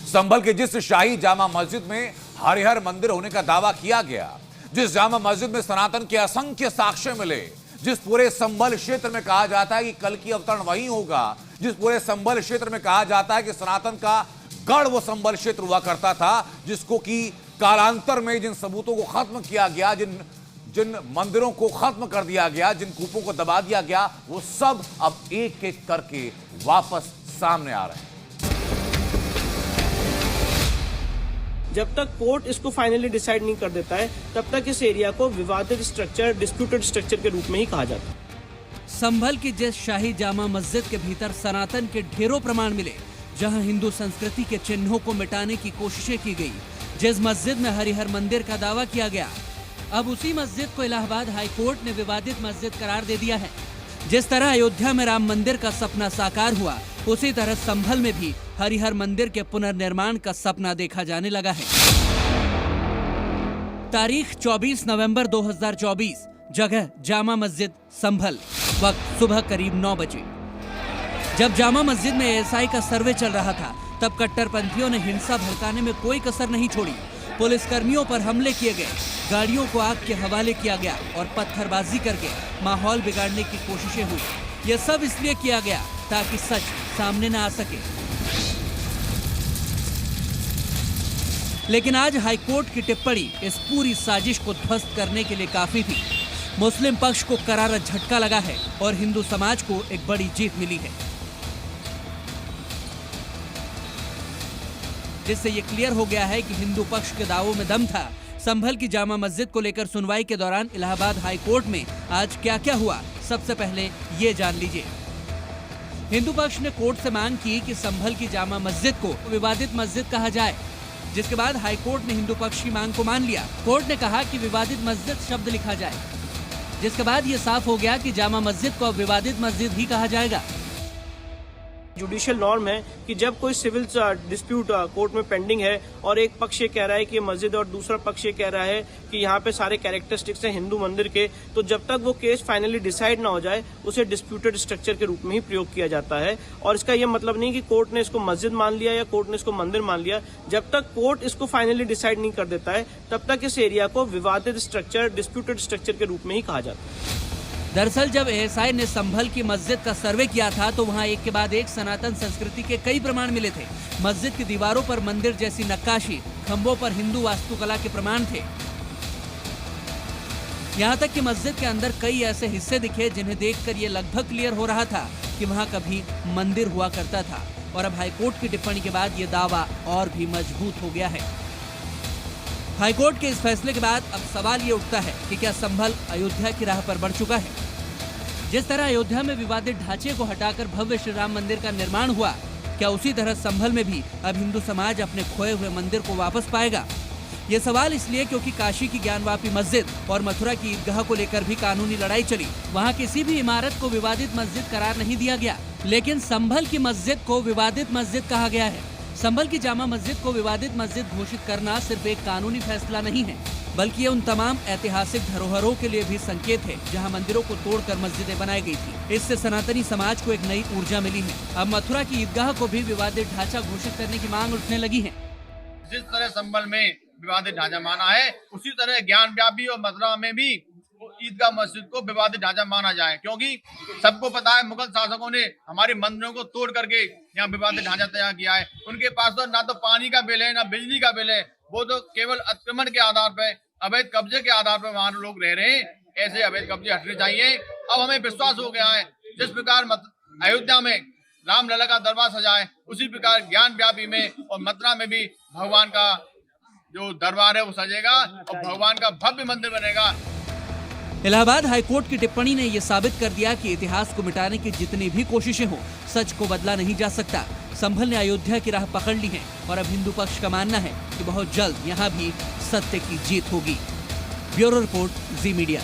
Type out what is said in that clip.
संभल के जिस शाही जामा मस्जिद में हरिहर मंदिर होने का दावा किया गया, जिस जामा मस्जिद में सनातन के असंख्य साक्ष्य मिले, जिस पूरे संभल क्षेत्र में कहा जाता है कि कल की अवतरण वहीं होगा, जिस पूरे संभल क्षेत्र में कहा जाता है कि सनातन का गढ़ वो संभल क्षेत्र हुआ करता था, जिसको कि कालांतर में जिन सबूतों को खत्म किया गया, जिन मंदिरों को खत्म कर दिया गया, जिन कूपों को दबा दिया गया, वो सब अब एक एक करके वापस सामने आ रहे हैं। जब तक कोर्ट इसको फाइनली डिसाइड नहीं कर देता है, तब तक इस एरिया को विवादित स्ट्रक्चर, डिस्प्यूटेड स्ट्रक्चर के रूप में ही कहा जाता है। संभल की जिस शाही जामा मस्जिद के भीतर सनातन के ढेरों प्रमाण मिले, जहां हिंदू संस्कृति के चिन्हों को मिटाने की कोशिशें की गई, जिस मस्जिद में हरिहर मंदिर का दावा किया गया, अब उसी मस्जिद को इलाहाबाद हाई कोर्ट ने विवादित मस्जिद करार दे दिया है। जिस तरह अयोध्या में राम मंदिर का सपना साकार हुआ, उसी तरह संभल में भी हरिहर मंदिर के पुनर्निर्माण का सपना देखा जाने लगा है। तारीख 24 नवंबर 2024, जगह जामा मस्जिद संभल, वक्त सुबह करीब 9 बजे। जब जामा मस्जिद में एएसआई का सर्वे चल रहा था, तब कट्टरपंथियों ने हिंसा भड़काने में कोई कसर नहीं छोड़ी। पुलिसकर्मियों पर हमले किए गए, गाड़ियों को आग के हवाले किया गया और पत्थरबाजी करके माहौल बिगाड़ने की कोशिशें हुई। यह सब इसलिए किया गया ताकि सच सामने न आ सके। लेकिन आज हाईकोर्ट की टिप्पणी इस पूरी साजिश को ध्वस्त करने के लिए काफी थी। मुस्लिम पक्ष को करारा झटका लगा है और हिंदू समाज को एक बड़ी जीत मिली है, जिससे ये क्लियर हो गया है कि हिंदू पक्ष के दावों में दम था। संभल की जामा मस्जिद को लेकर सुनवाई के दौरान इलाहाबाद हाई कोर्ट में आज क्या क्या हुआ, सबसे पहले ये जान लीजिए। हिंदू पक्ष ने कोर्ट से मांग की कि संभल की जामा मस्जिद को विवादित मस्जिद कहा जाए, जिसके बाद हाई कोर्ट ने हिंदू पक्ष की मांग को मान लिया। कोर्ट ने कहा कि विवादित मस्जिद शब्द लिखा जाए, जिसके बाद ये साफ हो गया कि जामा मस्जिद को अब विवादित मस्जिद ही कहा जाएगा। जुडिशियल नॉर्म है कि जब कोई सिविल डिस्प्यूट कोर्ट में पेंडिंग है और एक पक्ष ये कह रहा है कि मस्जिद और दूसरा पक्ष ये कह रहा है कि यहाँ पे सारे कैरेक्टरिस्टिक्स हैं हिंदू मंदिर के, तो जब तक वो केस फाइनली डिसाइड ना हो जाए, उसे डिस्प्यूटेड स्ट्रक्चर के रूप में ही प्रयोग किया जाता है। और इसका ये मतलब नहीं कि कोर्ट ने इसको मस्जिद मान लिया या कोर्ट ने इसको मंदिर मान लिया। जब तक कोर्ट इसको फाइनली डिसाइड नहीं कर देता है, तब तक इस एरिया को विवादित स्ट्रक्चर, डिस्प्यूटेड स्ट्रक्चर के रूप में ही कहा जाता है। दरअसल जब एएसआई ने संभल की मस्जिद का सर्वे किया था, तो वहां एक के बाद एक सनातन संस्कृति के कई प्रमाण मिले थे। मस्जिद की दीवारों पर मंदिर जैसी नक्काशी, खंभों पर हिंदू वास्तुकला के प्रमाण थे। यहां तक कि मस्जिद के अंदर कई ऐसे हिस्से दिखे जिन्हें देखकर ये लगभग क्लियर हो रहा था कि वहां कभी मंदिर हुआ करता था। और अब हाईकोर्ट की टिप्पणी के बाद ये दावा और भी मजबूत हो गया है। हाईकोर्ट के इस फैसले के बाद अब सवाल ये उठता है कि क्या संभल अयोध्या की राह पर बढ़ चुका है? जिस तरह अयोध्या में विवादित ढांचे को हटाकर भव्य श्री राम मंदिर का निर्माण हुआ, क्या उसी तरह संभल में भी अब हिंदू समाज अपने खोए हुए मंदिर को वापस पाएगा? ये सवाल इसलिए क्योंकि काशी की ज्ञानवापी मस्जिद और मथुरा की ईदगाह को लेकर भी कानूनी लड़ाई चली। वहाँ किसी भी इमारत को विवादित मस्जिद करार नहीं दिया गया, लेकिन संभल की मस्जिद को विवादित मस्जिद कहा गया है। संभल की जामा मस्जिद को विवादित मस्जिद घोषित करना सिर्फ एक कानूनी फैसला नहीं है, बल्कि ये उन तमाम ऐतिहासिक धरोहरों के लिए भी संकेत है जहां मंदिरों को तोड़कर मस्जिदें बनाई गई थी। इससे सनातनी समाज को एक नई ऊर्जा मिली है। अब मथुरा की ईदगाह को भी विवादित ढांचा घोषित करने की मांग उठने लगी है। जिस तरह संभल में विवादित ढांचा माना है, उसी तरह ज्ञान व्यापी और मथुरा में भी ईदगाह मस्जिद को विवादित ढांचा माना जाए, क्योंकि सबको पता है मुगल शासकों ने हमारे मंदिरों को तोड़ करके यहाँ विवादित ढांचा तैयार किया है। उनके पास तो ना तो पानी का बिल है, ना बिजली का बिल है, वो तो केवल अतिक्रमण के आधार पर, अवैध कब्जे के आधार पर वहाँ लोग रह रहे हैं। ऐसे अवैध कब्जे हटने चाहिए। अब हमें विश्वास हो गया है, जिस प्रकार अयोध्या में रामलला का दरबार सजा है, उसी प्रकार ज्ञान व्यापी में और मथुरा में भी भगवान का जो दरबार है वो सजेगा और भगवान का भव्य मंदिर बनेगा। इलाहाबाद हाईकोर्ट की टिप्पणी ने यह साबित कर दिया कि इतिहास को मिटाने की जितनी भी कोशिशें हो, सच को बदला नहीं जा सकता। संभल ने अयोध्या की राह पकड़ ली है और अब हिंदू पक्ष का मानना है कि बहुत जल्द यहाँ भी सत्य की जीत होगी। ब्यूरो रिपोर्ट, जी मीडिया।